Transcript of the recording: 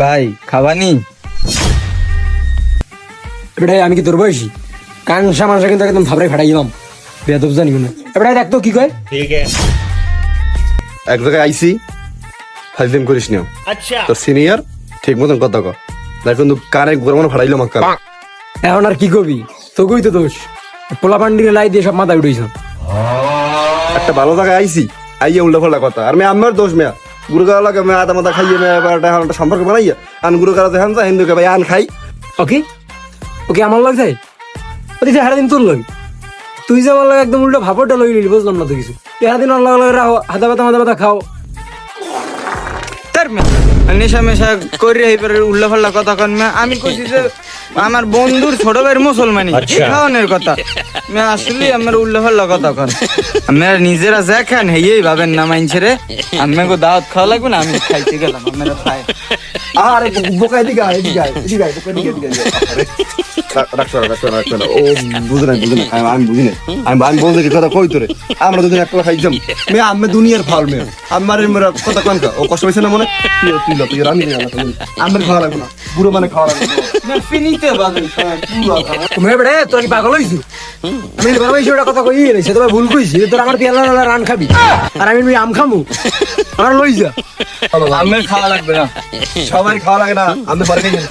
ভাই খাবানি? এবারে আমি কি তোর বয়সী? কানসা মানুষের কিন্তু একদম ভাবরাই ফাটাই দিলাম, বেয়াদব জানি না। এবারে দেখ তো কি কয়। এক জায়গায় আইসি, ফাইজলিম করিস না। তোর সিনিয়র ঠিক মতন কথা কর, না কিন্তু কানে গরম ফাটাইলো মাক্কা। এখন আর কি করবি, তোকেই তো দোষ। পোলা পান্ডিরে লাই দিয়ে সব মাথায় উঠেছ। একটা ভালো জায়গায় আইসি, আইয়া উল্টা ফল্টা কথা। আর মেয়ে আমার দোষ মেয়া গুরু গাওয়া লাগে, মেয়ে আদা মাথা খাইয়ে মেয়ে একটা সম্পর্ক বানাইয়া আন গুরু গাড়া দেখান যা হিন্দুকে ভাই আন খাই। ওকে ওকে আমার লাগছে ওই সারাদিন তোর লই, তুই যে আমার লাগে একদম উল্টো ভাপড়টা লই নিলি, বুঝলাম না তো কিছু। সারাদিন অন্য লাগে রাখো, হাতা পাতা মাথা পাতা খাও। তার নেশা মেশা করে এইবারে উল্লা ফাল্লা কথা কন মে। আমি কইছি যে আমার বন্ধুর ছোট ভাইয়ের মুসলমানি খাওয়ানোর কথা। মে আসলে আমার উল্লা ফাল্লা কথা কন। আপনারা নিজেরা যা খান হেয়েই ভাবেন না মাইনছে রে। আমাকে দাওয়াত খাওয়া লাগবে না, আমি খাইতে গেলাম, আপনারা খায়। আরে বোকা এদিকে আয়, এদিকে আয়, এদিকে আয়, বোকা এদিকে আয়। রাখছো না, ও বুঝে নাই, আমি বুঝি নাই। আমি বলতে কি কথা কই তোরে, আমরা দুদিন একটা খাইছাম মেয়ে। আমি দুনিয়ার ফাল মেয়ে, আমার মেয়েরা কথা কন কা ও কষ্ট হয়েছে না মনে। তুই আমি আমার খাওয়া লাগবে না, বুড়ো মানে খাওয়া লাগবে না। ফিনিতে বাজে তুমি এবারে তোর কি পাগল হইছু? আমি বড় ভাই সেটা কথা কই রে, সেটা ভুল কইছি। তোর আমার পেলা রান খাবি আর আমি আম খামু, আমার লই যা। আমার খাওয়া লাগবে না, সবাই খাওয়া লাগে না, আমি বাড়ি খাই।